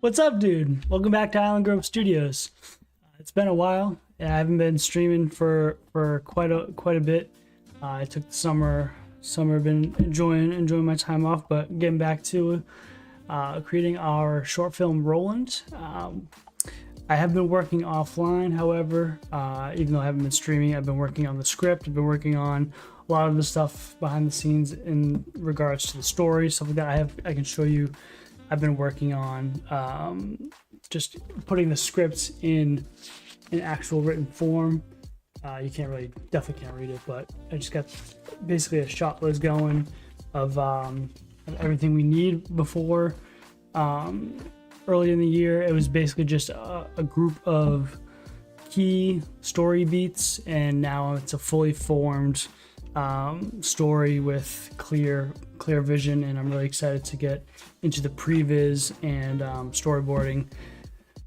What's up, dude? Welcome back to Island Grove Studios. It's been a while. I haven't been streaming for quite a bit. I took the summer. Been enjoying my time off, but getting back to creating our short film Roland. I have been working offline, however, even though I haven't been streaming, I've been working on the script. I've been working on a lot of the stuff behind the scenes in regards to the story, stuff like that. I can show you. I've been working on just putting the scripts in actual written form. You definitely can't read it, but I just got basically a shot list going of everything we need before. Early in the year, it was basically just a group of key story beats, and now it's a fully formed story with clear vision, and I'm really excited to get into the previs and storyboarding.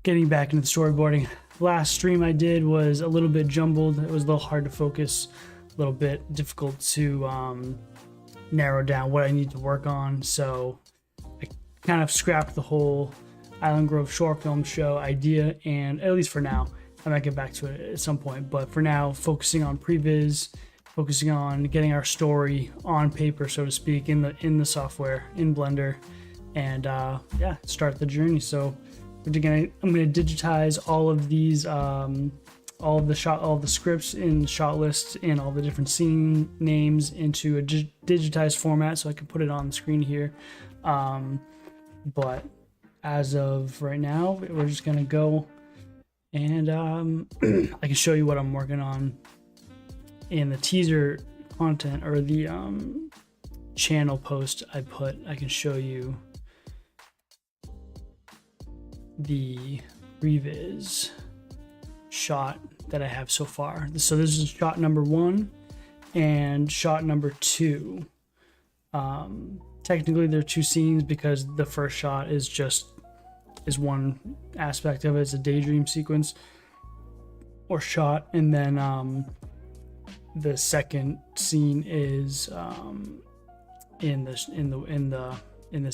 Getting back into the storyboarding. Last stream I did was a little bit jumbled. It was a little hard to focus, a little bit difficult to narrow down what I need to work on, so I kind of scrapped the whole Island Grove short film show idea, and at least for now, I might get back to it at some point, but for now, focusing on previs, focusing on getting our story on paper, so to speak, in the software, in Blender, and yeah, start the journey. So I'm gonna digitize all of these, all of the scripts in shot lists and all the different scene names into a digitized format, so I can put it on the screen here. But as of right now, we're just gonna go and I can show you what I'm working on in the teaser content, or the channel post I can show you the Previs shot that I have so far. So this is shot number 1 and shot number 2. Technically they're 2 scenes because the first shot is one aspect of it. It's a daydream sequence or shot, and then the second scene is in this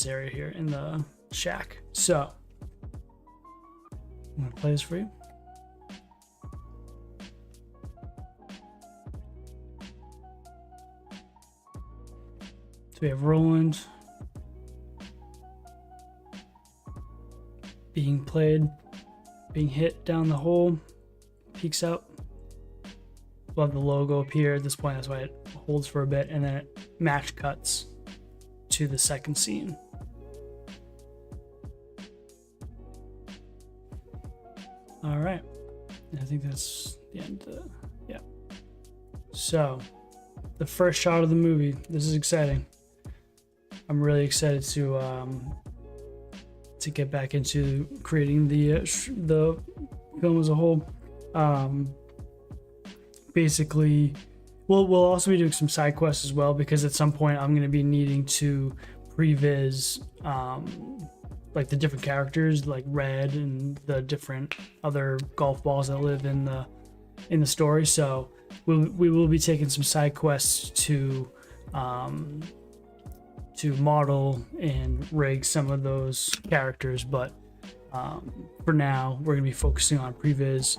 area here in the shack. So I'm gonna play this for you. So we have Roland being hit down the hole, peeks out. We'll have the logo up here at this point, that's why it holds for a bit, and then it match cuts to the second scene. All right, I think that's the end. Yeah. So, the first shot of the movie. This is exciting. I'm really excited to get back into creating the film as a whole. Basically, we'll also be doing some side quests as well, because at some point I'm going to be needing to previs like the different characters, like Red and the different other golf balls that live in the story. So we will be taking some side quests to model and rig some of those characters, but for now we're going to be focusing on previs.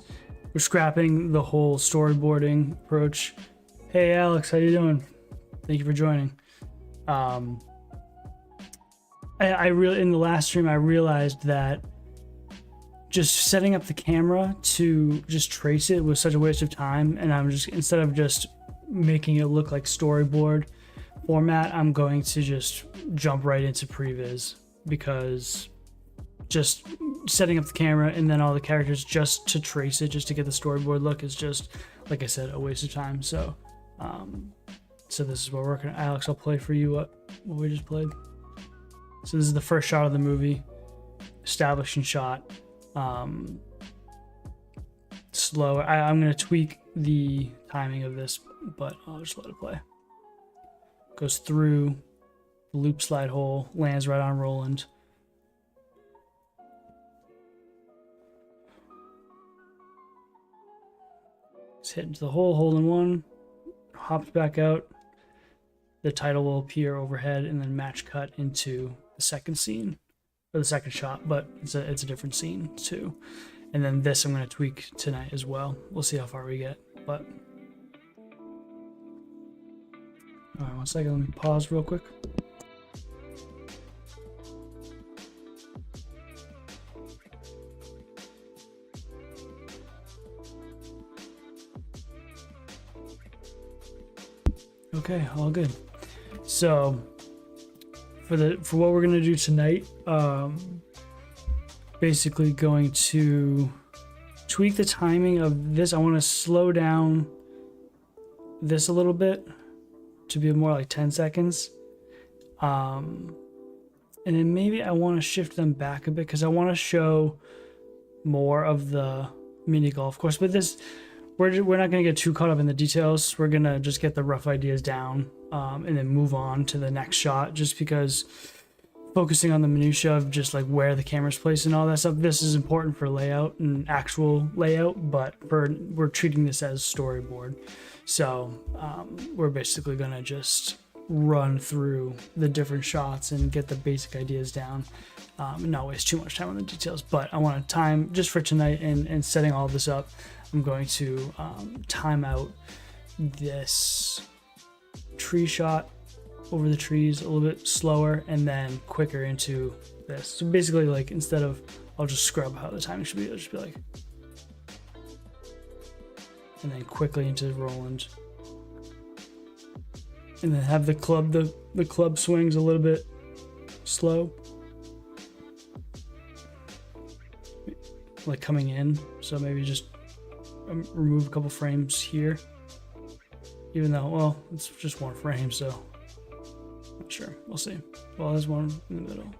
We're scrapping the whole storyboarding approach. Hey Alex, how you doing? Thank you for joining. I really, in the last stream, I realized that just setting up the camera to just trace it was such a waste of time, and I'm just, instead of just making it look like storyboard format, I'm going to just jump right into previs, because just setting up the camera and then all the characters just to trace it, just to get the storyboard look, is just, like I said, a waste of time. So so this is what we're working on. Alex, I'll play for you what we just played. So this is the first shot of the movie, establishing shot. Slow. I'm gonna tweak the timing of this, but I'll just let it play. Goes through the loop slide hole, lands right on Roland. He's hit into the hole, hole in one, hops back out. The title will appear overhead, and then match cut into the second scene. or the second shot, but it's a different scene too. And then this I'm going to tweak tonight as well. We'll see how far we get, but all right, 1 second, let me pause real quick. Okay, all good. So for what we're gonna do tonight, basically going to tweak the timing of this. I want to slow down this a little bit to be more like 10 seconds. And then maybe I want to shift them back a bit because I want to show more of the mini golf course. But this, we're not going to get too caught up in the details. We're going to just get the rough ideas down and then move on to the next shot, just because focusing on the minutia of just like where the camera's placed and all that stuff, this is important for layout and actual layout, but we're treating this as storyboard. So we're basically going to just run through the different shots and get the basic ideas down and not waste too much time on the details. But I want to time, just for tonight and setting all this up, I'm going to time out this tree shot over the trees a little bit slower and then quicker into this. So basically, like, instead of, I'll just scrub how the timing should be, I'll just be like, and then quickly into Roland, and then have the club, the club swings a little bit slow, like coming in. So maybe just remove a couple frames here, even though, well, it's just one frame, so not sure, we'll see. Well, there's one in the middle,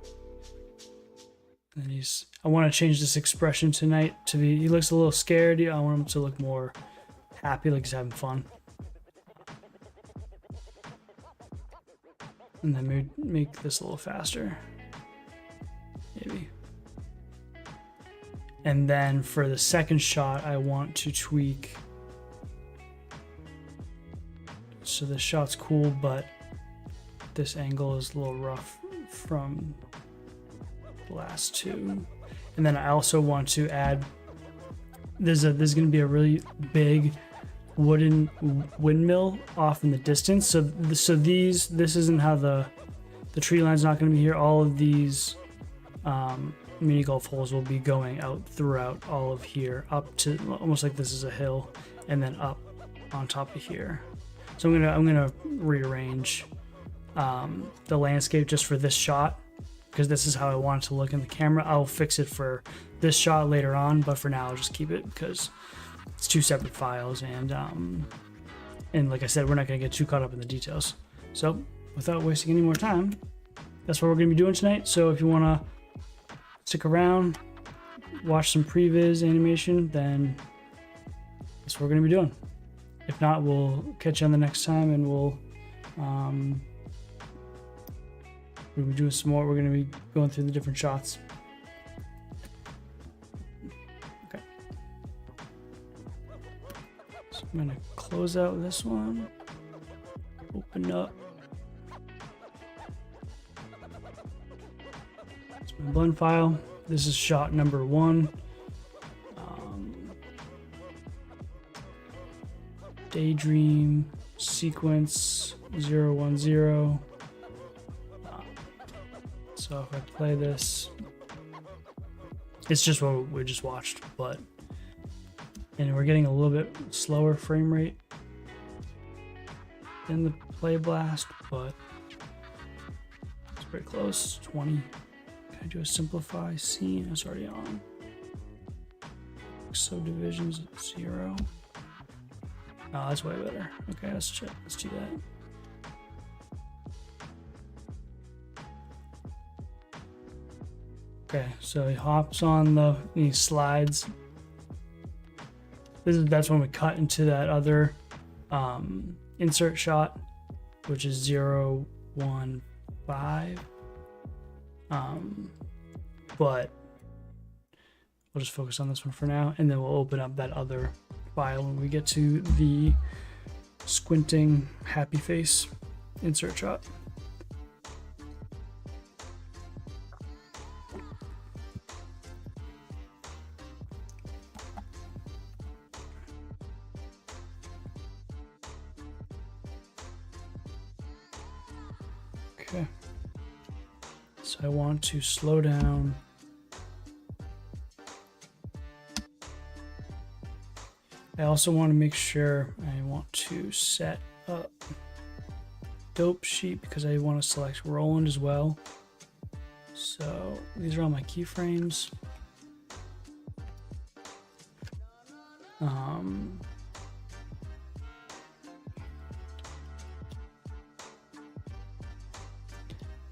and he's, I want to change this expression tonight to be, he looks a little scared. I want him to look more happy, like he's having fun. And then maybe make this a little faster, maybe. And then for the second shot, I want to tweak. So the shot's cool, but this angle is a little rough from the last two. And then I also want to add, there's going to be a really big wooden windmill off in the distance. So this isn't how the tree line's not going to be here. All of these mini golf holes will be going out throughout all of here, up to almost like this is a hill, and then up on top of here. So I'm gonna rearrange the landscape just for this shot, because this is how I want it to look in the camera. I'll fix it for this shot later on, but for now I'll just keep it because it's two separate files, and like I said, we're not gonna get too caught up in the details. So without wasting any more time, that's what we're gonna be doing tonight. So if you wanna stick around, watch some Previs animation, then that's what we're gonna be doing. If not, we'll catch you on the next time, and we'll be doing some more. We're gonna be going through the different shots. Okay. So I'm gonna close out this one, open up. It's my blend file. This is shot number 1. Daydream sequence 010. So if I play this, it's just what we just watched, and we're getting a little bit slower frame rate in the play blast, but it's pretty close. 20. Can I do a simplify scene? It's already on. Subdivisions 0. Oh, that's way better. Okay, let's check. Let's do that. Okay, so he hops on he slides. That's when we cut into that other insert shot, which is 015. But we'll just focus on this one for now, and then we'll open up that other file when we get to the squinting happy face insert shot. Okay. So I want to slow down. I also want to make sure I want to set up dope sheet because I want to select Roland as well. So these are all my keyframes.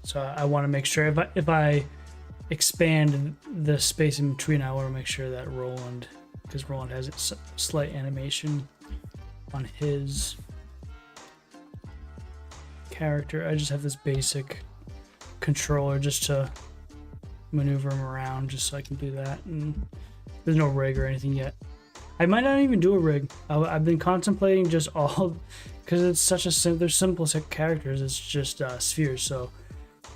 So I want to make sure if I expand the space in between, I want to make sure that Roland, because Roland has a slight animation on his character. I just have this basic controller just to maneuver him around, just so I can do that. And there's no rig or anything yet. I might not even do a rig. I've been contemplating just all, because it's such a they're simple set characters. It's just spheres. So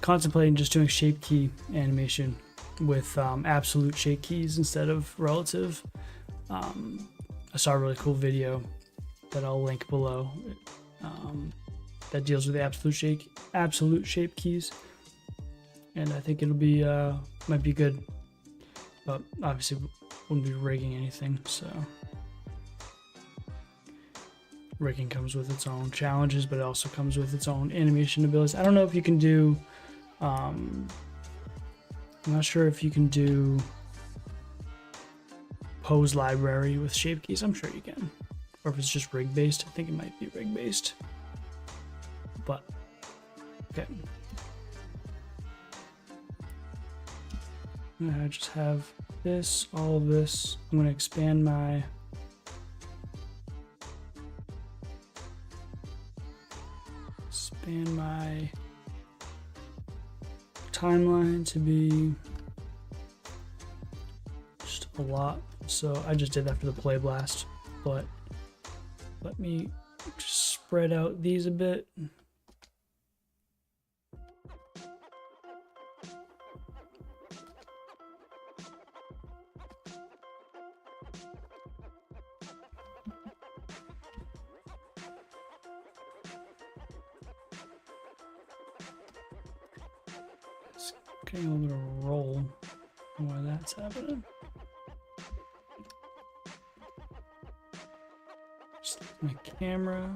contemplating just doing shape key animation with absolute shape keys instead of relative. I saw a really cool video that I'll link below that deals with the absolute shape keys, and I think it'll be might be good, but obviously wouldn't be rigging anything. So rigging comes with its own challenges, but it also comes with its own animation abilities. I don't know if you can do I'm not sure if you can do pose library with shape keys. I'm sure you can, or if it's just rig based. I think it might be rig based, but okay. I just have this, all of this. I'm going to expand my timeline to be just a lot. So I just did that for the play blast, but let me just spread out these a bit. Getting a little bit of roll while that's happening. Just my camera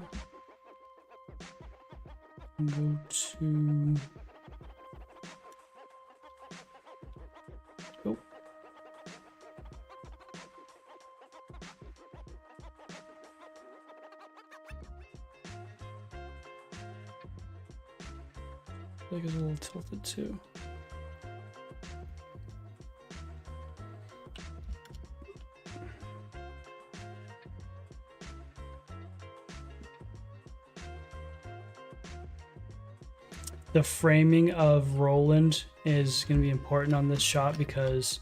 and go to I think it's a little tilted too. The framing of Roland is going to be important on this shot because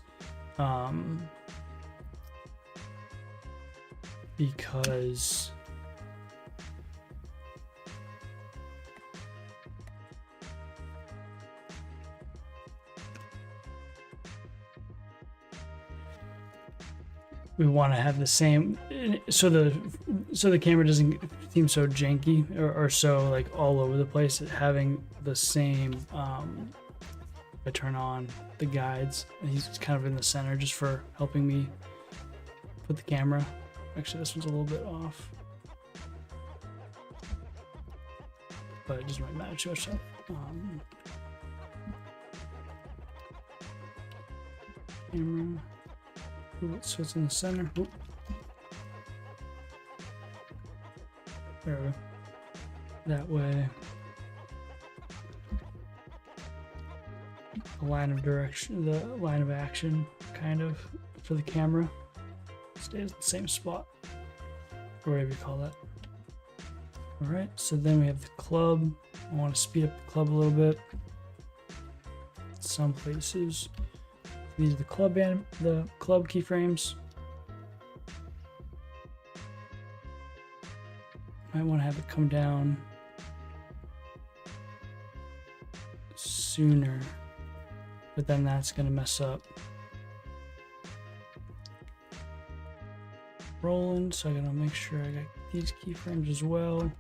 we want to have the same, so the camera doesn't seem so janky or so like all over the place. Having the same, I turn on the guides and he's kind of in the center just for helping me put the camera. Actually, this one's a little bit off, but it doesn't really matter too much. So, camera. Ooh, so it's in the center. Ooh. There we go. That way, the line of direction, the line of action, kind of for the camera stays in the same spot, or whatever you call that. All right. So then we have the club. I want to speed up the club a little bit. Some places. These are the club keyframes. Might want to have it come down sooner, but then that's going to mess up Roland. So I gotta make sure I got these keyframes as well.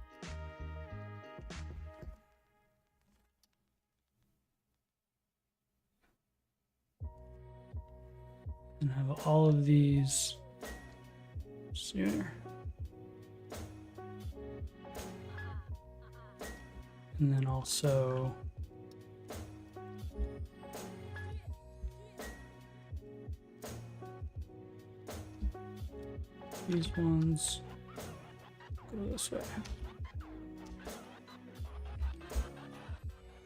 and have all of these sooner. And then also these ones go this way.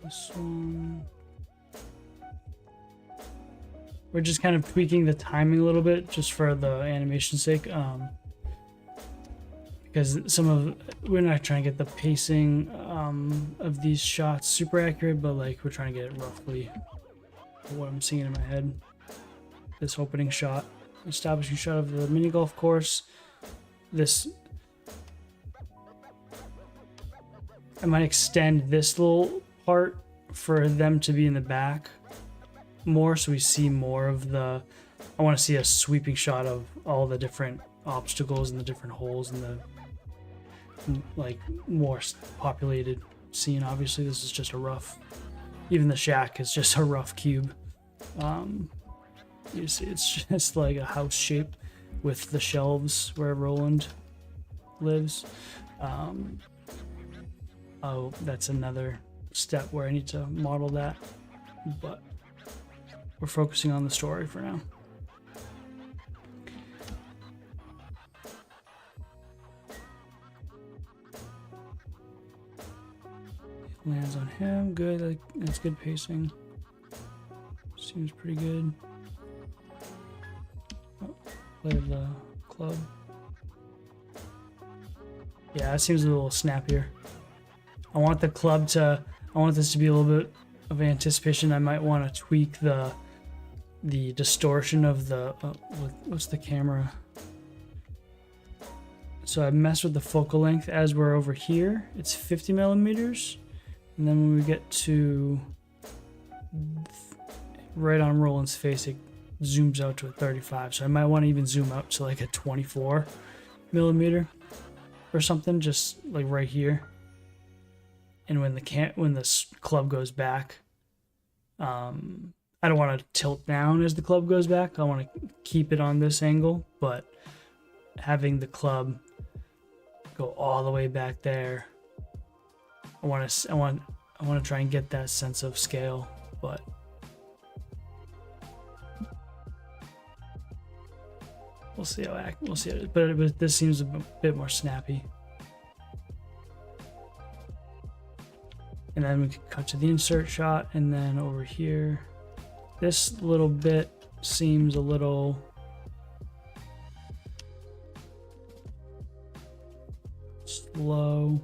This one. We're just kind of tweaking the timing a little bit just for the animation's sake. Because we're not trying to get the pacing of these shots super accurate, but like we're trying to get it roughly what I'm seeing in my head. This opening shot, establishing shot of the mini golf course. This, I might extend this little part for them to be in the back more, so we see more of the, I want to see a sweeping shot of all the different obstacles and the different holes and the like more populated scene. Obviously this is just a rough, even the shack is just a rough cube. You see it's just like a house shape with the shelves where Roland lives. Oh, that's another step where I need to model that, but we're focusing on the story for now. Lands on him, good. That's good pacing. Seems pretty good. Oh, play the club. Yeah, it seems a little snappier. I want the club to, I want this to be a little bit of anticipation. I might want to tweak the distortion of the, what's the camera? So I messed with the focal length as we're over here. It's 50 millimeters. And then when we get to right on Roland's face, it zooms out to a 35. So I might want to even zoom out to like a 24 millimeter or something, just like right here. And when the club goes back, I don't want to tilt down as the club goes back. I want to keep it on this angle, but having the club go all the way back there, I want to try and get that sense of scale, but we'll see how it is. But this seems a bit more snappy. And then we can cut to the insert shot, and then over here, this little bit seems a little slow.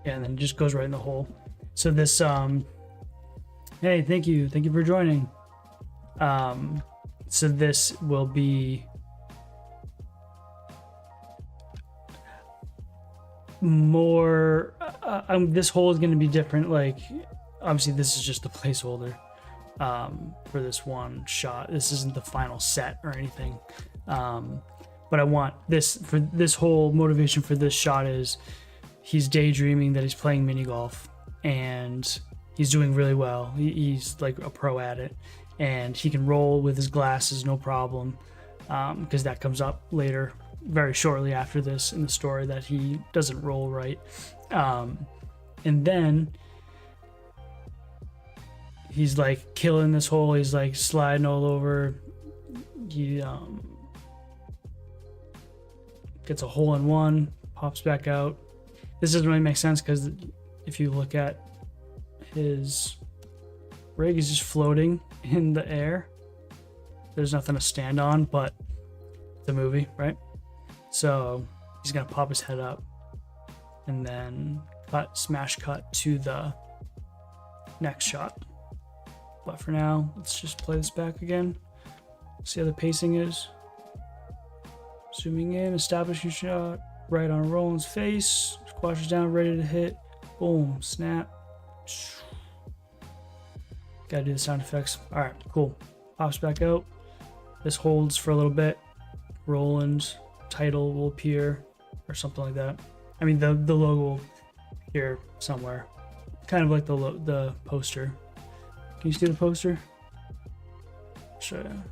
Yeah, and then it just goes right in the hole. So this, hey, thank you for joining. So this will be more, this hole is going to be different. Like, obviously this is just a placeholder for this one shot. This isn't the final set or anything. But I want this, for this whole motivation for this shot is he's daydreaming that he's playing mini golf and he's doing really well. He's like a pro at it, and he can roll with his glasses no problem, because that comes up later, very shortly after this in the story, that he doesn't roll right. And then he's like killing this hole. He's like sliding all over. He gets a hole in one, pops back out. This doesn't really make sense because if you look at his rig, is just floating in the air. There's nothing to stand on, but the movie, right? So he's gonna pop his head up and then smash cut to the next shot. But for now, let's just play this back again. See how the pacing is. Zooming in, establishing shot right on Roland's face. Squashes down, ready to hit. Boom, snap. Gotta do the sound effects. All right, cool. Pops back out. This holds for a little bit. Roland title will appear or something like that. I mean, the logo will appear somewhere, kind of like the poster. Can you see the poster? I'll show you.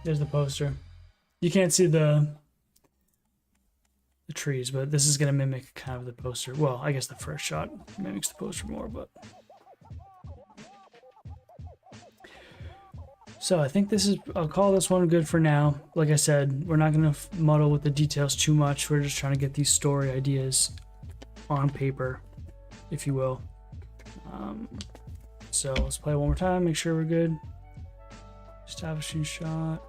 There's the poster. You can't see the trees, but this is gonna mimic kind of the poster. Well, I guess the first shot mimics the poster more, but. So I think this is, I'll call this one good for now. Like I said, we're not gonna muddle with the details too much. We're just trying to get these story ideas on paper, if you will. So let's play it one more time, make sure we're good. Establishing shot.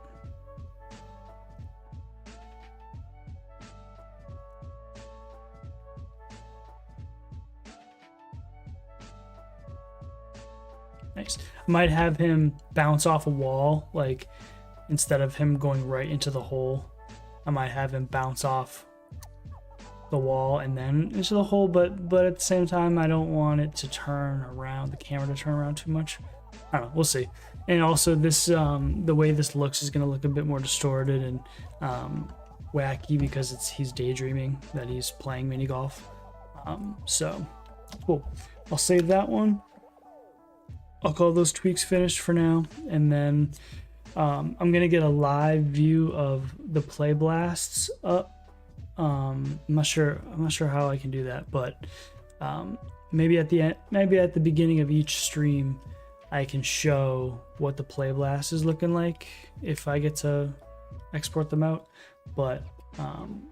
Nice. I might have him bounce off a wall, like instead of him going right into the hole, I might have him bounce off the wall and then into the hole, but at the same time I don't want it to turn around, the camera to turn around too much. I don't know, we'll see. And also this the way this looks is going to look a bit more distorted and wacky because he's daydreaming that he's playing mini golf. So cool. I'll save that one. I'll call those tweaks finished for now, and then I'm gonna get a live view of the play blasts up. I'm not sure how I can do that, but maybe at the end, maybe at the beginning of each stream, I can show what the play blast is looking like if I get to export them out. But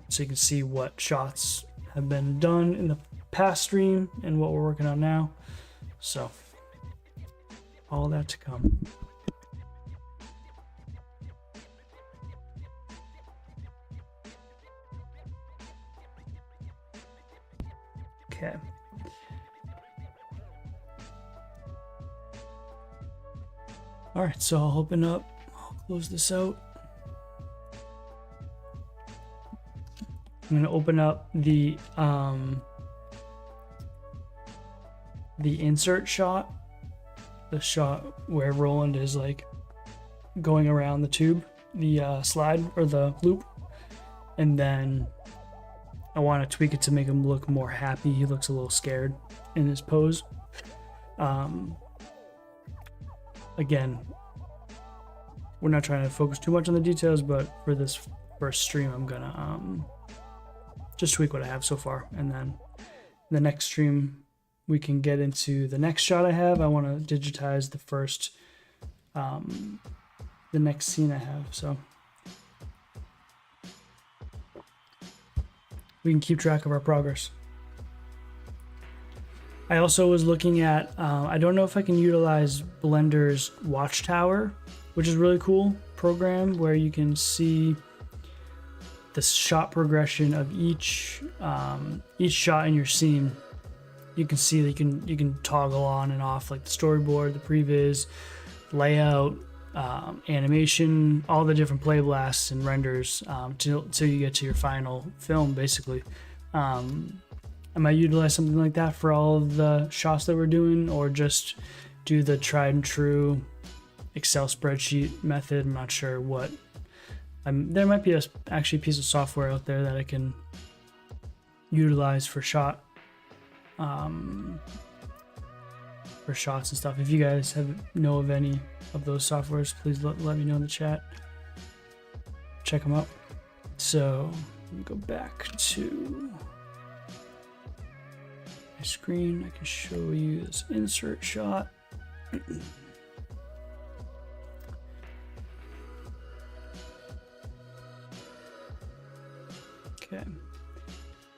so you can see what shots have been done in the past stream and what we're working on now. So. All that to come. Okay. All right, so I'll open up, I'll close this out. I'm gonna open up the insert shot. The shot where Roland is like going around the tube, the slide or the loop, and then I want to tweak it to make him look more happy. He looks a little scared in his pose. Again, we're not trying to focus too much on the details, but for this first stream, I'm gonna just tweak what I have so far, and then the next stream we can get into the next shot I have. I want to digitize the first, the next scene I have. So we can keep track of our progress. I also was looking at, I don't know if I can utilize Blender's Watchtower, which is a really cool program where you can see the shot progression of each shot in your scene. You can see that you can toggle on and off like the storyboard, the previs, layout, animation, all the different play blasts and renders till you get to your final film, basically. I might utilize something like that for all of the shots that we're doing, or just do the tried and true Excel spreadsheet method. I'm not sure what. There might be actually a piece of software out there that I can utilize for shots and stuff. If you guys know of any of those softwares, please let me know in the chat. Check them out. So let me go back to my screen. I can show you this insert shot. Okay.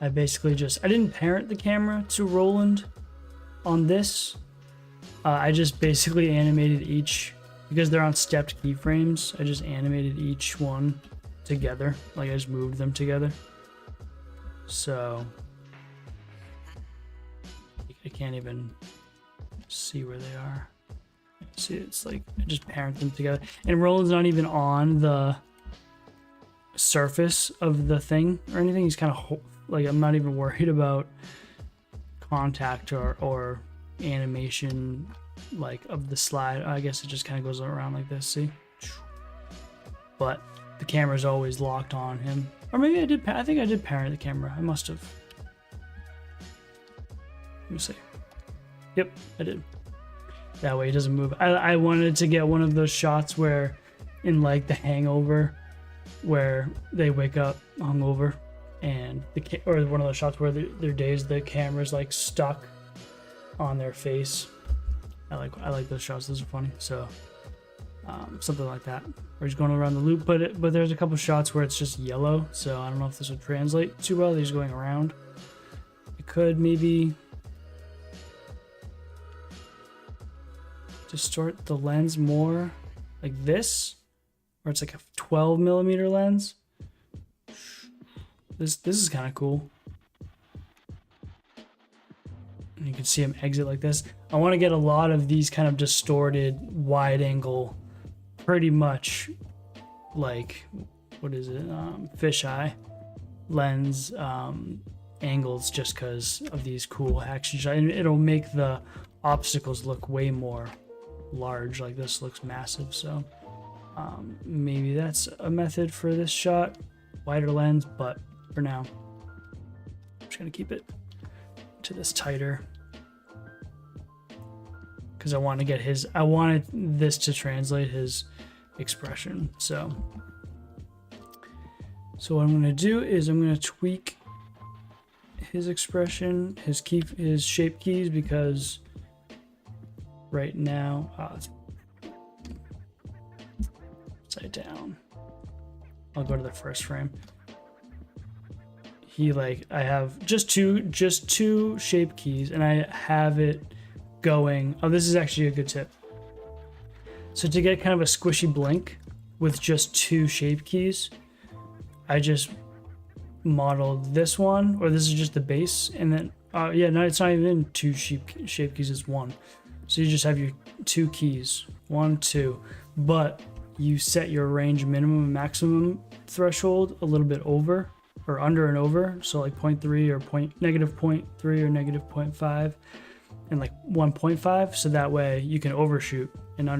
I didn't parent the camera to Roland on this. I just basically animated each, because they're on stepped keyframes, I just animated each one together. Like I just moved them together. So I can't even see where they are. See, it's like I just parent them together. And Roland's not even on the surface of the thing or anything. He's kind of like, I'm not even worried about contact or animation like of the slide. I guess it just kind of goes around like this. See, but the camera's always locked on him. Or maybe I did. I think I did parent the camera. I must have. Let me see. Yep, I did. That way he doesn't move. I wanted to get one of those shots where, in like The Hangover, where they wake up hungover, and or one of those shots where their days the camera's like stuck on their face. I like those shots. Those are funny. So something like that. Where he's going around the loop, but there's a couple shots where it's just yellow. So I don't know if this would translate too well. He's going around. It could maybe distort the lens more like this, or it's like a 12 millimeter lens. This is kind of cool. And you can see him exit like this. I want to get a lot of these kind of distorted wide angle, pretty much like, what is it, fisheye lens angles, just because of these cool action shots. And it'll make the obstacles look way more large. Like this looks massive. So maybe that's a method for this shot, wider lens, but for now I'm just gonna keep it to this tighter because I want to get I wanted this to translate his expression. So what I'm gonna do is I'm gonna tweak his expression, his shape keys, because right now it's upside down. I'll go to the first frame. I have just two shape keys, and I have it going. Oh, this is actually a good tip. So to get kind of a squishy blink with just two shape keys, I just modeled this one, or this is just the base, and then yeah, no, it's not even two shape keys, it's one. So you just have your two keys, 1, 2, but you set your range minimum and maximum threshold a little bit over, or under and over, so like 0.3 or negative 0.3 or negative 0.5 and like 1.5, so that way you can overshoot and not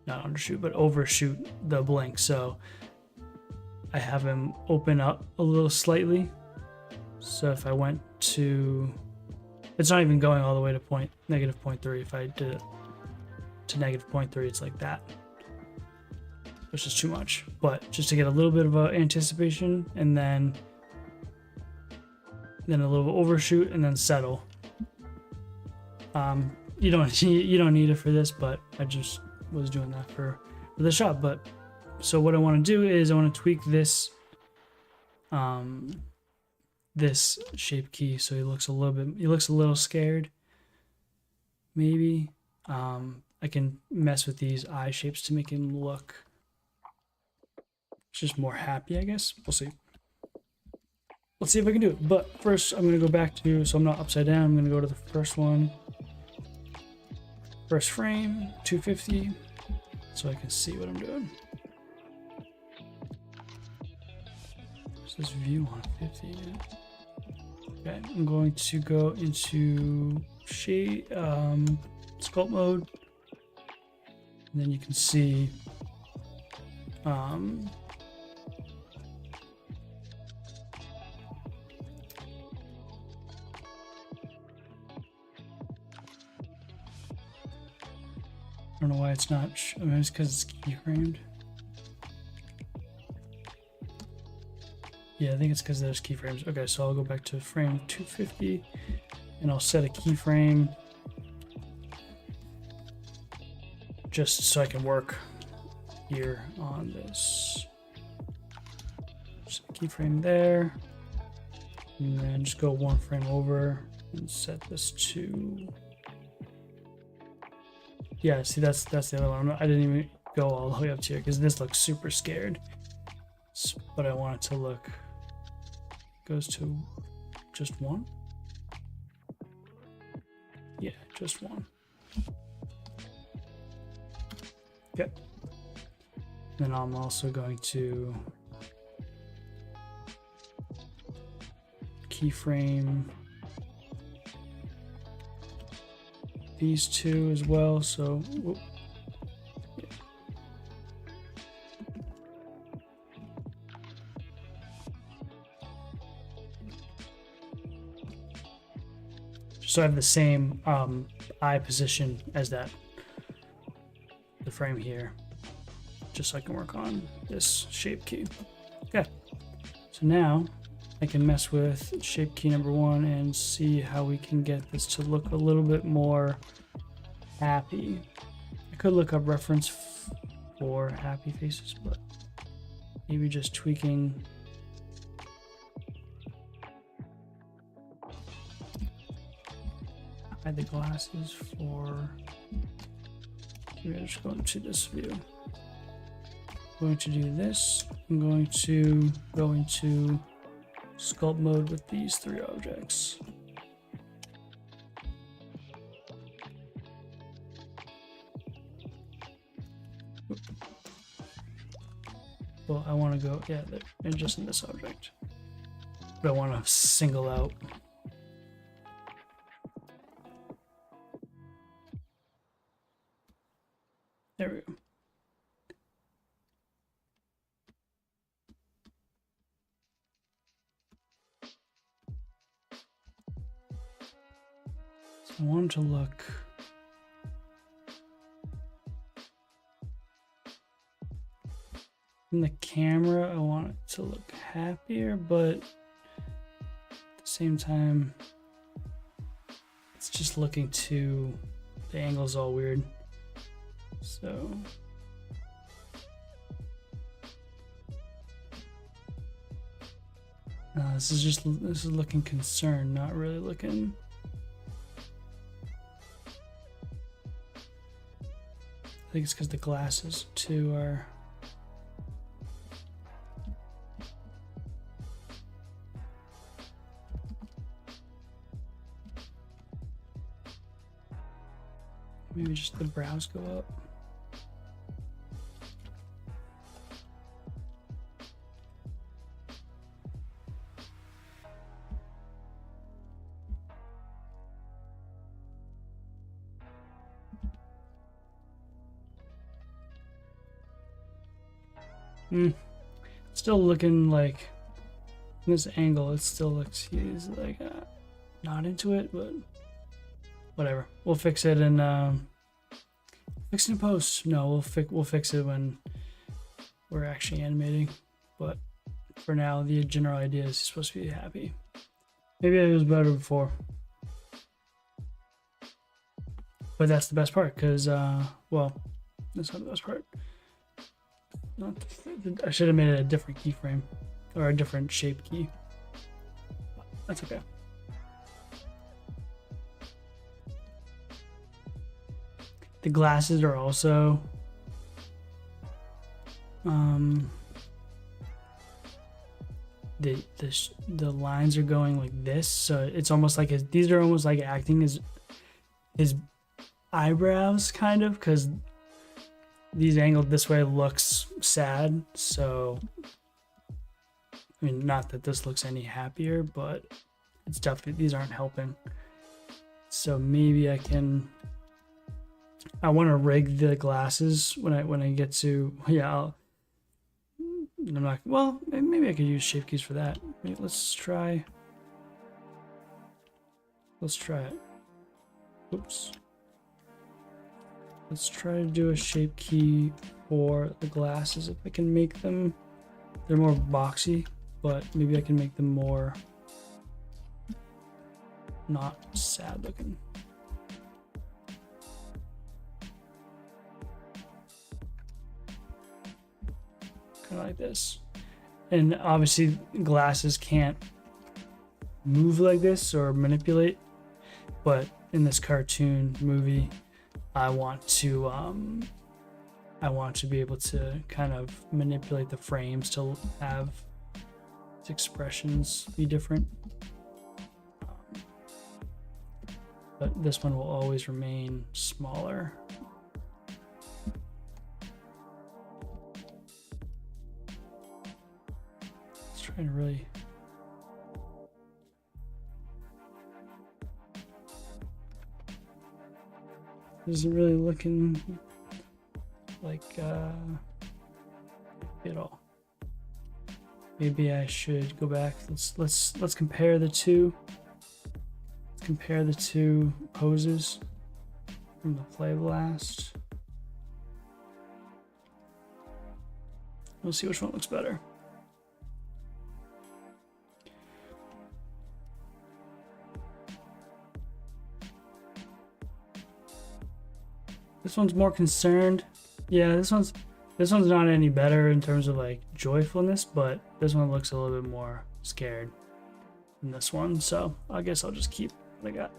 undershoot, but overshoot the blink. So I have him open up a little slightly, so if I went to, it's not even going all the way to negative 0.3. If I did it to negative 0.3, it's like that, which is too much. But just to get a little bit of anticipation, and then a little overshoot, and then settle. You don't need it for this, but I just was doing that for the shot. But so what I want to do is I want to tweak this this shape key so he looks a little scared. Maybe I can mess with these eye shapes to make him look just more happy, I guess. We'll see. Let's see if I can do it. But first I'm going to go back to, so I'm not upside down, I'm going to go to the first one. First frame, 250, so I can see what I'm doing. Is this view 150? Okay, I'm going to go into shade, sculpt mode, and then you can see I don't know why it's not. I mean, it's because it's keyframed. Yeah, I think it's because there's keyframes. Okay, so I'll go back to frame 250, and I'll set a keyframe just so I can work here on this. Just a keyframe there, and then just go one frame over and set this to. Yeah, see, that's the other one. I didn't even go all the way up to here because this looks super scared. But I want it to look, goes to just one. Yeah, just one. Okay. Then I'm also going to keyframe these two as well. So, whoop. Yeah. so I have the same eye position as the frame here, just so I can work on this shape key. Okay, so now I can mess with shape key number 1 and see how we can get this to look a little bit more happy. I could look up reference for happy faces, but maybe just tweaking. Hide the glasses for. Maybe I'll just go into this view. I'm going to do this. I'm going to go into sculpt mode with these 3 objects. Well, I want to go, yeah, they're just in this object. But I want to single out. There we go. So I want it to look. In the camera, I want it to look happier, but at the same time, it's just looking too, the angle's all weird. So this is looking concerned, not really looking. I think it's because the glasses too are. Maybe just the brows go up. Still looking like this angle, it still looks, he's like not into it, but whatever. We'll fix it and fix it in post. No, we'll fix it when we're actually animating. But for now, the general idea is supposed to be happy. Maybe it was better before, but that's the best part because well, that's not the best part. I should have made it a different keyframe or a different shape key. That's okay. The glasses are also the lines are going like this, so it's almost like these are almost like acting as his eyebrows, kind of, because these angled this way looks sad. So I mean, not that this looks any happier, but it's definitely, these aren't helping. So maybe I want to rig the glasses when I get to, yeah, I'm not, well, maybe I could use shape keys for that. Maybe let's try it. Oops. Let's try to do a shape key for the glasses. If I can make them, they're more boxy, but maybe I can make them more not sad looking. Kind of like this. And obviously glasses can't move like this or manipulate, but in this cartoon movie, I want to be able to kind of manipulate the frames to have its expressions be different. But this one will always remain smaller. Let's try to really. Isn't really looking like at all. Maybe I should go back. Let's compare the two. Let's compare the two poses from the play blast. We'll see which one looks better. This one's more concerned. Yeah, this one's not any better in terms of like joyfulness, but this one looks a little bit more scared than this one. So I guess I'll just keep what I got.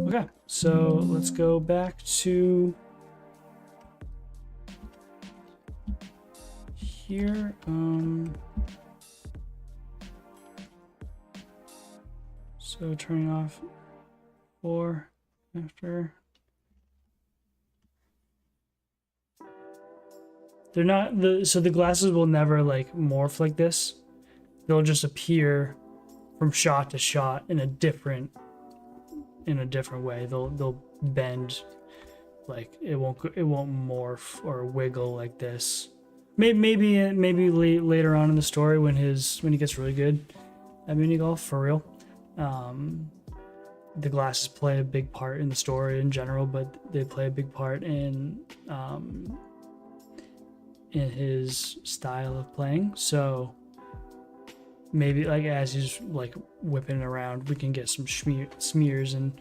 Okay, so let's go back to here. So turning off 4 after. They're not so the glasses will never like morph like this. They'll just appear from shot to shot in a different way. They'll bend, like it won't morph or wiggle like this. Maybe later on in the story when he gets really good at mini golf for real. The glasses play a big part in the story in general, but they play a big part in his style of playing. So maybe like as he's like whipping around, we can get some smears and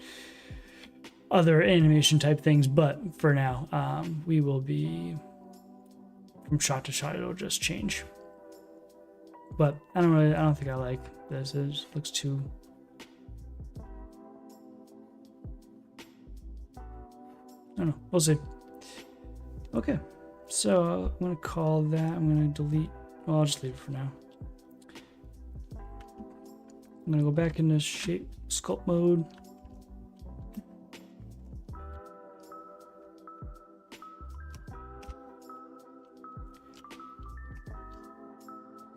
other animation type things. But for now, we will be from shot to shot. It'll just change. But I don't think I like this. It just looks too. I don't know. We'll see. Okay. So I'm going to call that. I'm going to delete. Well, I'll just leave it for now. I'm going to go back into shape sculpt mode.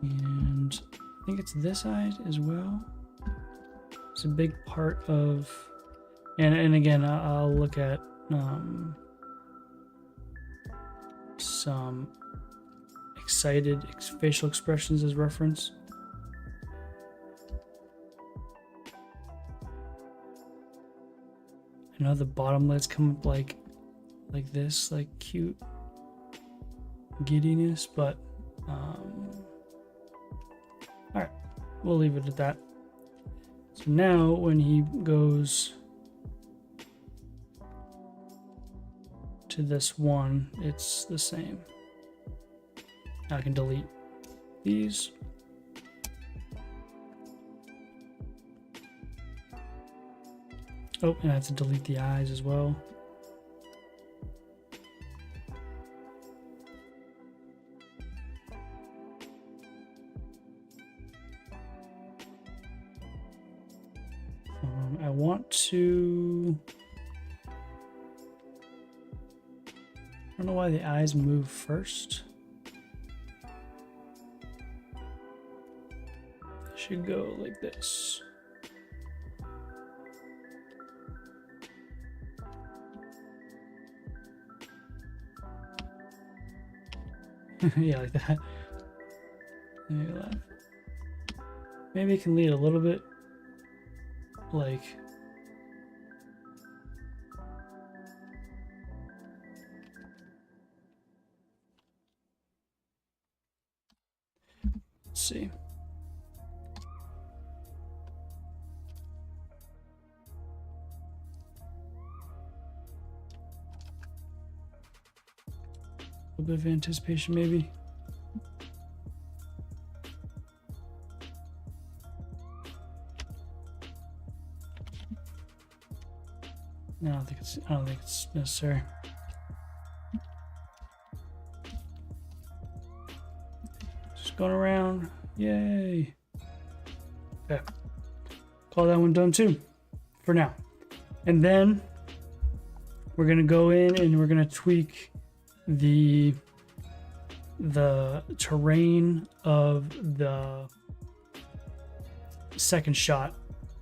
And I think it's this side as well. It's a big part of, and again, I'll look at some excited facial expressions as reference. I know the bottom lids come up like this, like cute giddiness, but all right, we'll leave it at that. So now when he goes to this one, it's the same. I can delete these. Oh, and I have to delete the eyes as well. I want to. I don't know why the eyes move first. They should go like this. Yeah, like that. Maybe laugh. Maybe it can lead a little bit like. Let's see. A little bit of anticipation, maybe. No, I don't think it's necessary. Just going around. Yay. Okay. Call that one done too, for now. And then we're gonna go in and we're gonna tweak the terrain of the second shot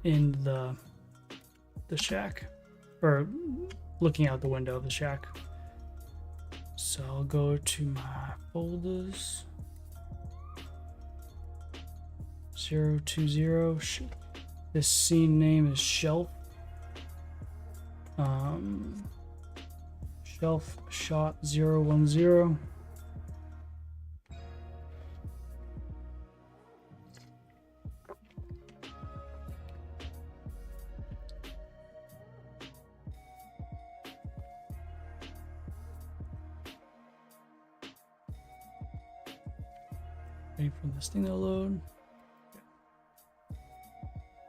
in the shack, or looking out the window of the shack. So I'll go to my folders. 020. This scene name is Shelf. Shelf shot 010. Waiting for this thing to load.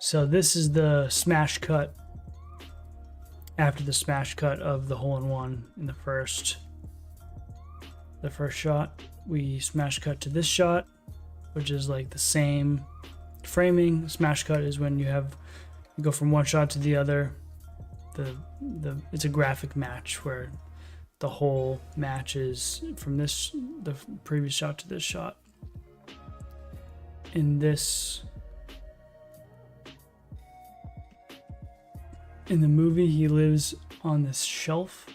So this is the smash cut after the smash cut of the hole-in-one in the first shot. We smash cut to this shot, which is like the same framing. Smash cut is when you go from one shot to the other. It's a graphic match where the whole matches from the previous shot to this shot. In the movie, he lives on this shelf.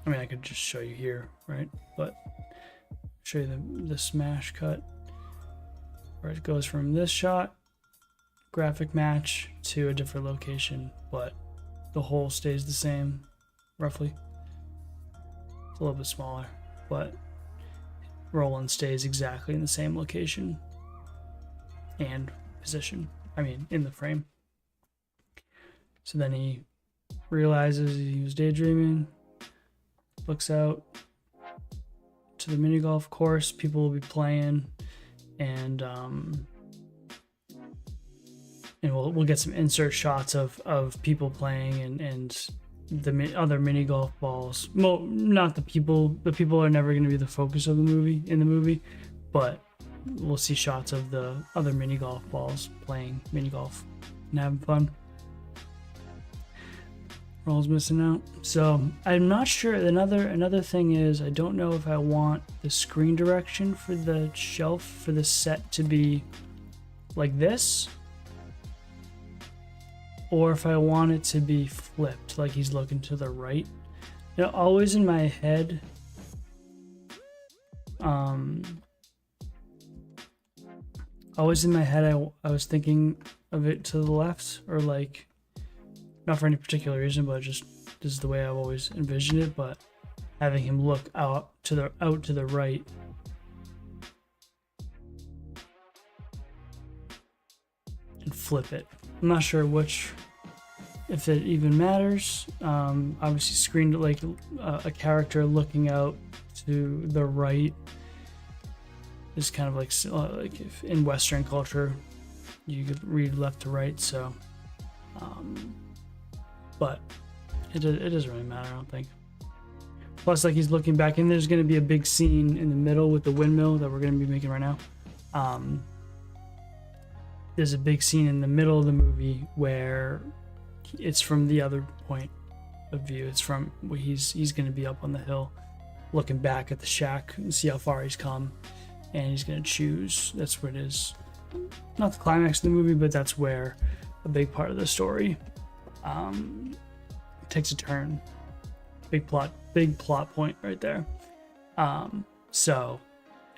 I mean, I could just show you here, right? But show you the smash cut where it goes from this shot, graphic match, to a different location, but the hole stays the same, roughly. It's a little bit smaller, but Roland stays exactly in the same location and position. I mean, in the frame. So then he realizes he was daydreaming, looks out to the mini golf course. People will be playing, and we'll get some insert shots of people playing and the other mini golf balls. Not the people. The people are never going to be the focus of the movie, but we'll see shots of the other mini golf balls playing mini golf and having fun. Roll's missing out. So I'm not sure. Another thing is, I don't know if I want the screen direction for the shelf for the set to be like this, or if I want it to be flipped, like he's looking to the right. You know, always in my head, I was thinking of it to the left, or like, not for any particular reason, but just this is the way I've always envisioned it. But having him look out to the right, and flip it. I'm not sure if it even matters. Obviously, screened like a character looking out to the right is kind of like if in Western culture you could read left to right. So, but it doesn't really matter, I don't think. Plus, like, he's looking back, and there's going to be a big scene in the middle with the windmill that we're going to be making right now. There's a big scene in the middle of the movie where it's from the other point of view. It's from where he's going to be up on the hill looking back at the shack and see how far he's come, and he's going to choose. That's where it is. Not the climax of the movie, but that's where a big part of the story takes a turn. Big plot point right there. So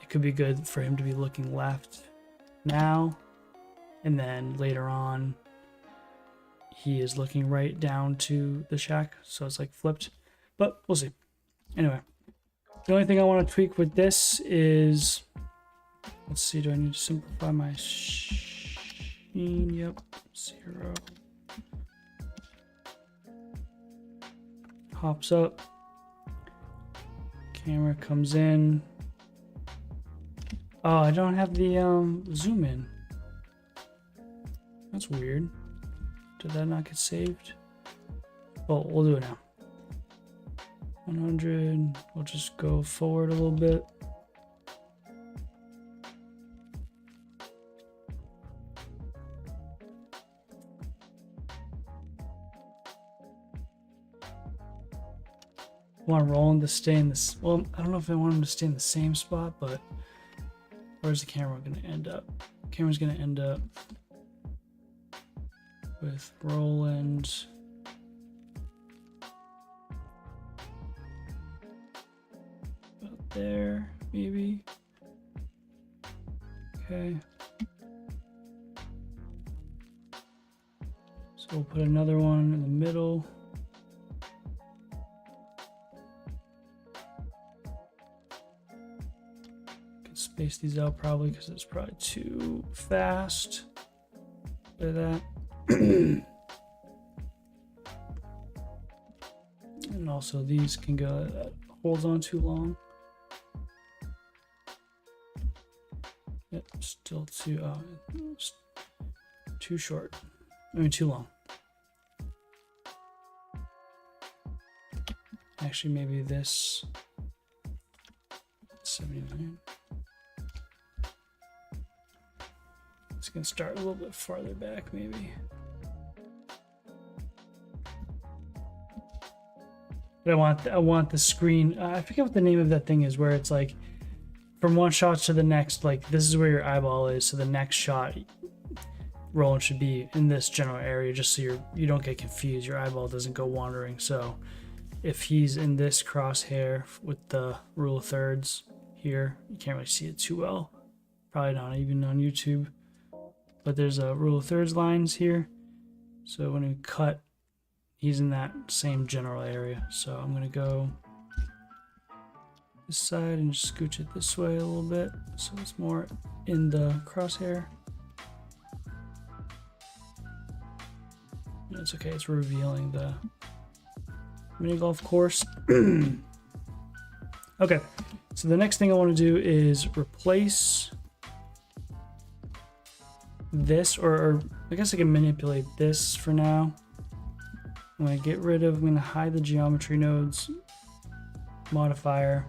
it could be good for him to be looking left now, and then later on he is looking right down to the shack, so it's like flipped, but we'll see. Anyway, the only thing I want to tweak with this is, let's see, do I need to simplify my sheen? Yep, 0. Hops up, camera comes in. Oh, I don't have the zoom in. That's weird. Did that not get saved? Well, we'll do it now. 100. We'll just go forward a little bit. I want Roland to stay in this. Well, I don't know if I want him to stay in the same spot, but where's the camera going to end up? The camera's going to end up with Roland about there, maybe. Okay. we'll put another one in the middle. Can space these out probably because it's probably too fast. Look at that. And also these can go, that holds on too long. Yep, still too short. I mean, too long. Actually, maybe this 79. It's gonna start a little bit farther back, maybe. But I want the screen. I forget what the name of that thing is, where it's like from one shot to the next. Like this is where your eyeball is, so the next shot, Roland should be in this general area, just so you don't get confused. Your eyeball doesn't go wandering. So if he's in this crosshair with the rule of thirds here, you can't really see it too well. Probably not even on YouTube. But there's a rule of thirds lines here. So when we cut, he's in that same general area. So I'm gonna go this side and just scooch it this way a little bit, so it's more in the crosshair. It's okay, it's revealing the mini golf course. Okay, so the next thing I want to do is replace this, or I guess I can manipulate this for now. I'm going to I'm going to hide the geometry nodes modifier.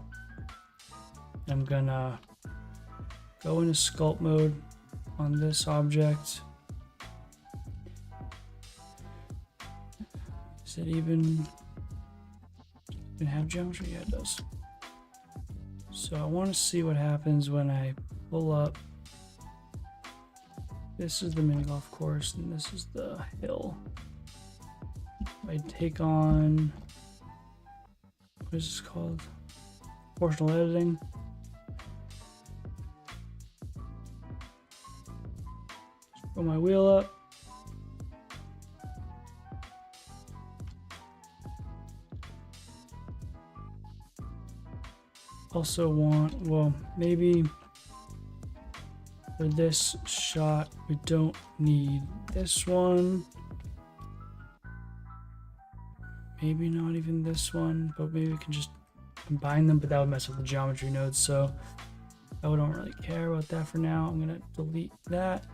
I'm going to go into sculpt mode on this object. Does it even have geometry? Yeah, it does. So I want to see what happens when I pull up. This is the mini golf course, and this is the hill. I take on, what is this called? Proportional editing. Just roll my wheel up. Also want, well, maybe for this shot, we don't need this one. Maybe not even this one, but maybe we can just combine them, but that would mess with the geometry nodes. So I don't really care about that for now. I'm gonna delete that.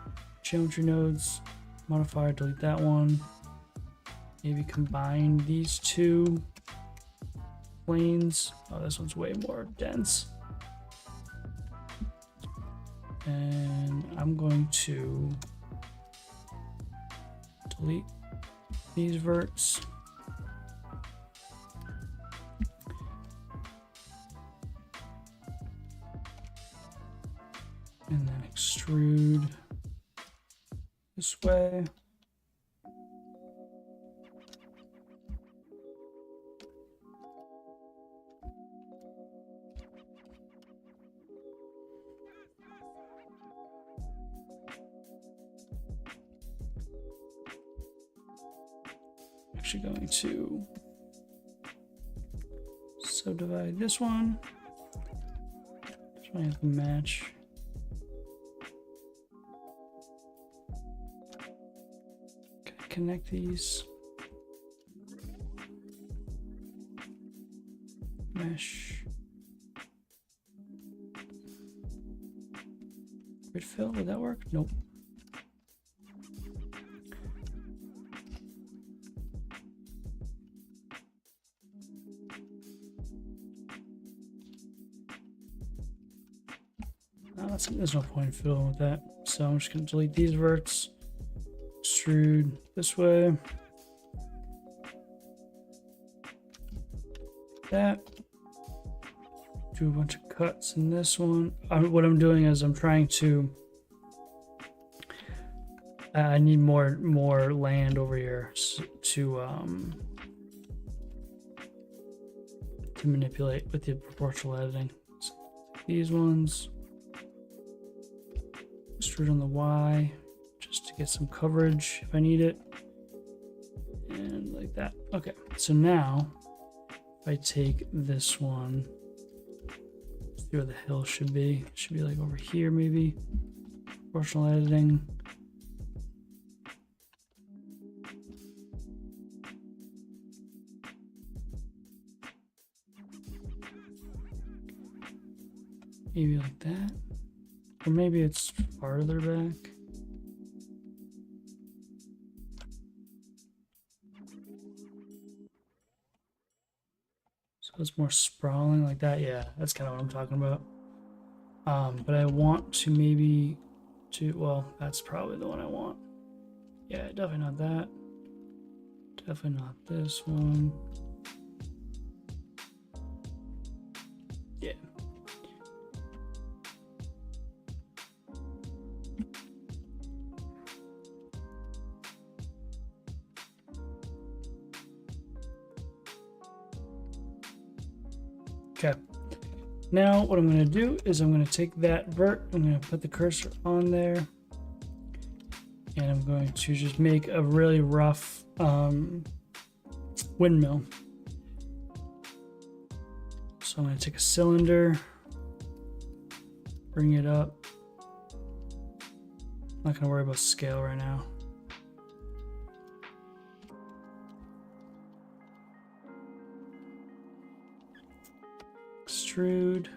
Geometry nodes, modifier, delete that one. Maybe combine these two planes. Oh, this one's way more dense. And I'm going to delete these verts. And then extrude this way. Actually going to subdivide this one. Just want to have to match. Okay, connect these. Mesh. Grid fill, would that work? Nope. There's no point in fiddling with that. So I'm just going to delete these verts, extrude this way. That. Do a bunch of cuts in this one. What I'm doing is I'm trying to. I need more land over here to manipulate with the proportional editing. So these ones. Extrude on the Y just to get some coverage if I need it. and like that. Okay, so now if I take this one, see where the hill should be. It should be like over here maybe. Proportional editing. Maybe like that. Or maybe it's farther back. So it's more sprawling like that. Yeah, that's kind of what I'm talking about. But I want to maybe well, that's probably the one I want. Yeah, definitely not that. Definitely not this one. Yeah. Okay. Now what I'm going to do is I'm going to take that vert, I'm going to put the cursor on there, and I'm going to just make a really rough windmill. So I'm going to take a cylinder, bring it up. I'm not going to worry about scale right now. Extrude.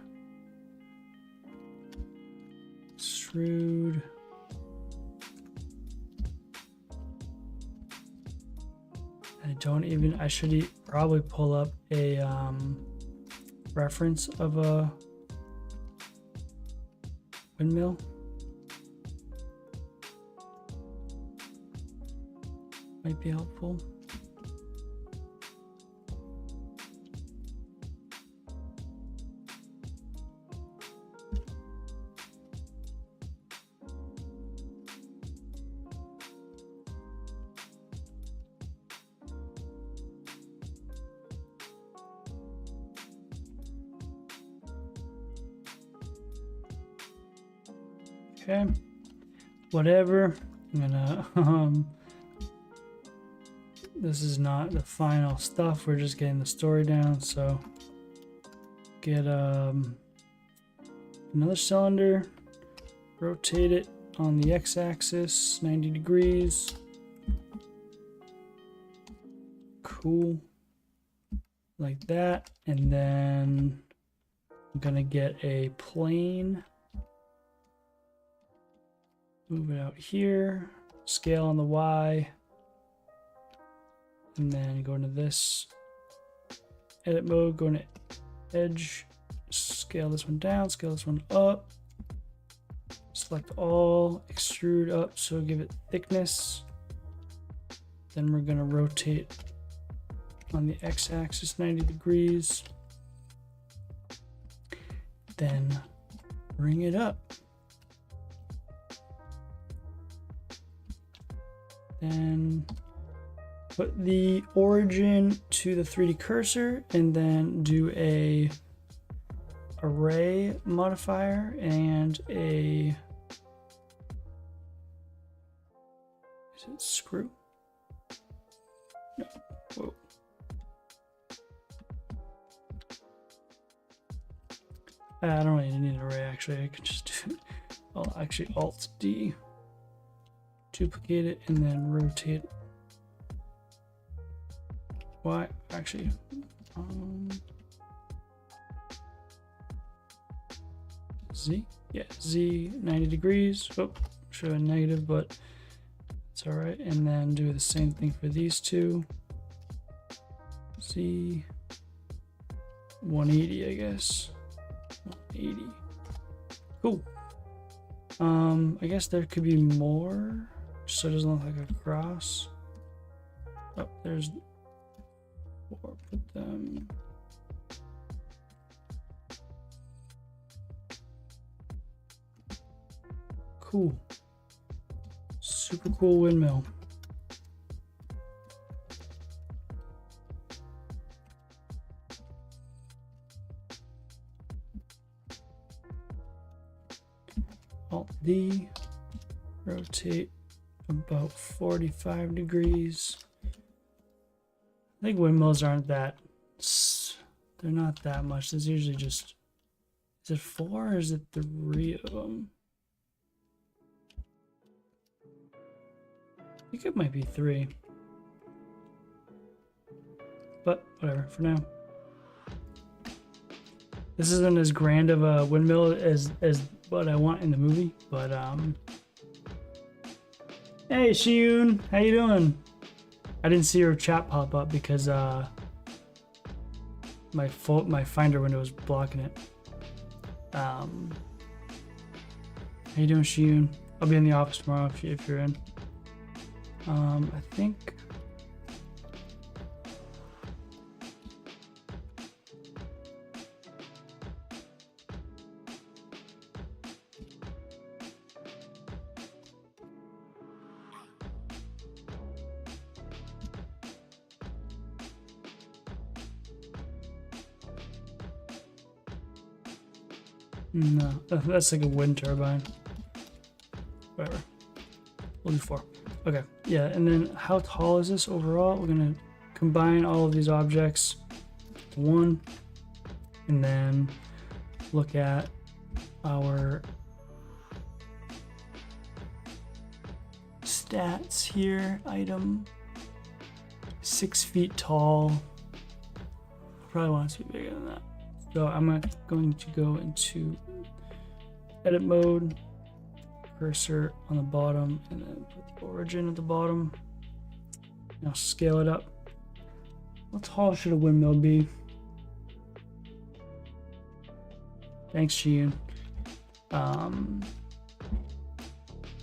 Extrude. I should probably pull up a reference of a windmill. Might be helpful. Okay, whatever. I'm gonna this is not the final stuff, we're just getting the story down. So get another cylinder, rotate it on the x-axis 90 degrees. Cool, like that. And then I'm gonna get a plane, move it out here, scale on the Y, and then go into this edit mode, go into edge, scale this one down, scale this one up, select all, extrude up, so give it thickness. Then we're gonna rotate on the x-axis 90 degrees, then bring it up. Then put the origin to the 3D cursor, and then do a array modifier and a, is it screw? No. Whoa. I don't really need an array actually. I could just do, I'll actually Alt D, duplicate it, and then rotate. Why? Actually, Z? Yeah, Z 90 degrees. Oh, show a negative, but it's all right. And then do the same thing for these two. Z 180, I guess. 180. Cool. I guess there could be more, so it doesn't look like a cross. Oh, there's 4. Put them. Cool. Super cool windmill. Alt D, rotate about 45 degrees. I think windmills aren't that, they're not that much. There's usually just, is it 4 or is it 3 of them? I think it might be 3. But whatever, for now. This isn't as grand of a windmill as what I want in the movie, but hey Shiyun, how you doing? I didn't see your chat pop up because my Finder window was blocking it. How you doing, Shiyun? I'll be in the office tomorrow if you're in. I think. No, that's like a wind turbine. Whatever. We'll do 4. Okay, yeah, and then how tall is this overall? We're gonna combine all of these objects to 1, and then look at our stats here. Item 6 feet tall. Probably want it to be bigger than that. So I'm going to go into edit mode, cursor on the bottom, and then put the origin at the bottom. Now scale it up. How tall should a windmill be? Thanks, Shiyun. How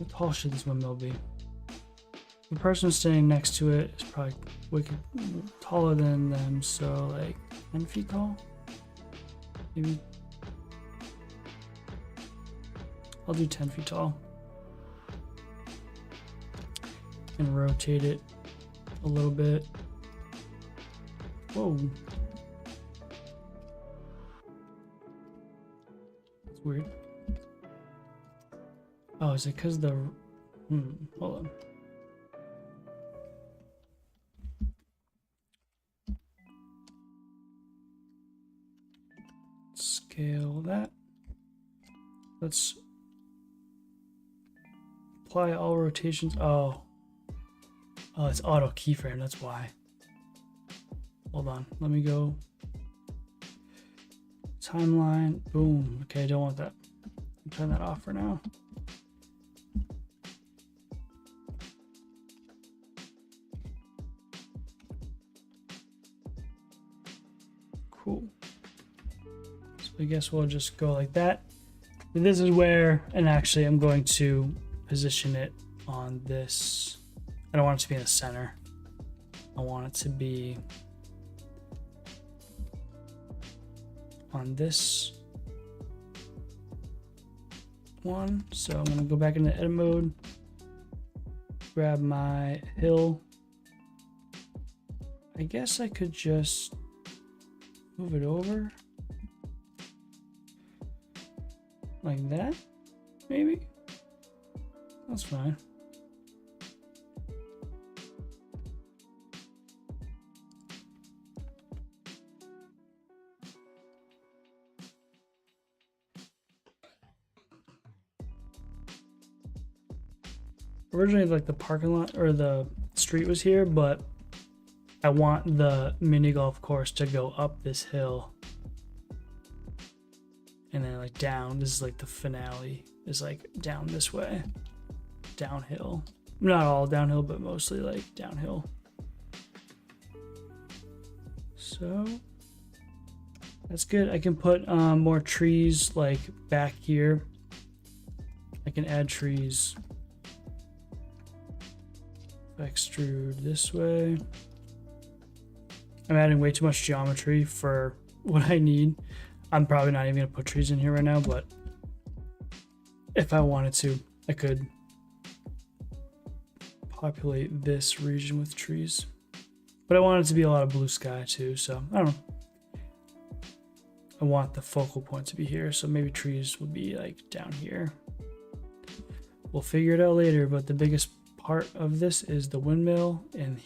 tall should this windmill be? The person standing next to it is probably wicked taller than them, so like 10 feet tall? Maybe. I'll do 10 feet tall. And rotate it a little bit. Whoa. That's weird. Oh, is it because the... hold on. Scale that. Let's apply all rotations. Oh, it's auto keyframe. That's why. Hold on. Let me go. Timeline. Boom. Okay, I don't want that. Turn that off for now. Cool. I guess we'll just go like that. And this is where, and actually I'm going to position it on this. I don't want it to be in the center. I want it to be on this one. So I'm going to go back into edit mode, grab my hill. I guess I could just move it over. Like that, maybe? That's fine. Originally, like the parking lot or the street was here, but I want the mini golf course to go up this hill. And then like down, this is like the finale, is like down this way, downhill. Not all downhill, but mostly like downhill. So that's good. I can put more trees like back here. I can add trees. Extrude this way. I'm adding way too much geometry for what I need. I'm probably not even gonna put trees in here right now, but if I wanted to, I could populate this region with trees. But I want it to be a lot of blue sky too, so I don't know. I want the focal point to be here, so maybe trees would be like down here. We'll figure it out later, but the biggest part of this is the windmill, and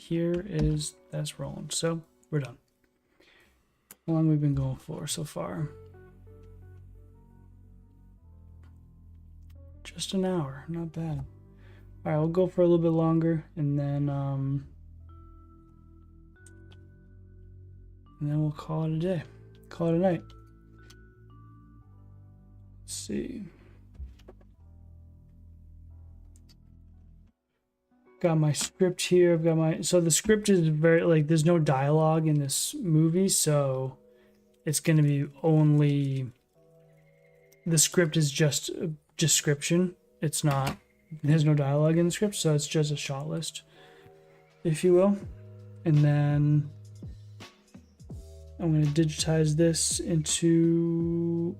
that's Roland. So we're done. How long have we been going for so far? Just an hour, not bad. All right, we'll go for a little bit longer, and then we'll call it a day. Call it a night. Let's see. Got my script here. I've got so the script is very, like, there's no dialogue in this movie, so it's going to be only, the script is just a description. There's no dialogue in the script, so it's just a shot list, if you will. And then I'm going to digitize this into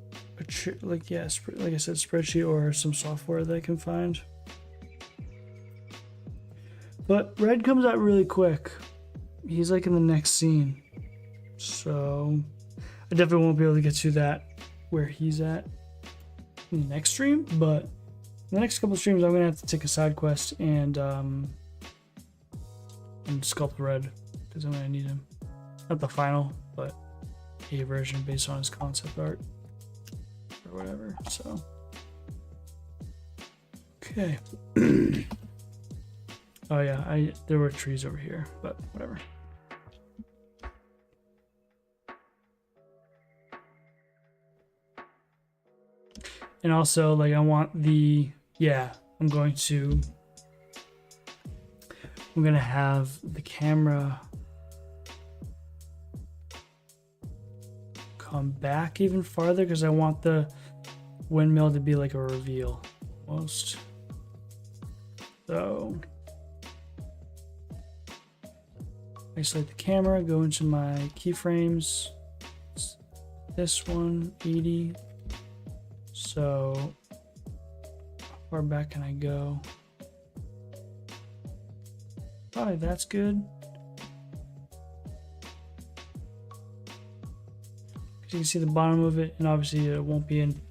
like I said, spreadsheet or some software that I can find. But Red comes out really quick. He's like in the next scene. So I definitely won't be able to get to that where he's at in the next stream, but in the next couple of streams I'm gonna have to take a side quest and sculpt Red, because I'm gonna need him. Not the final, but a version based on his concept art or whatever. So okay. Oh yeah, there were trees over here, but whatever. And also, like, I want I'm gonna have the camera come back even farther, because I want the windmill to be like a reveal almost. So isolate the camera, go into my keyframes. This one, 80. So how far back can I go? Probably that's good. You can see the bottom of it, and obviously it won't be in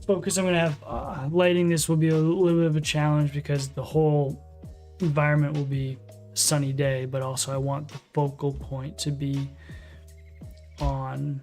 focus. I'm gonna have lighting. This will be a little bit of a challenge because the whole environment will be a sunny day, but also I want the focal point to be on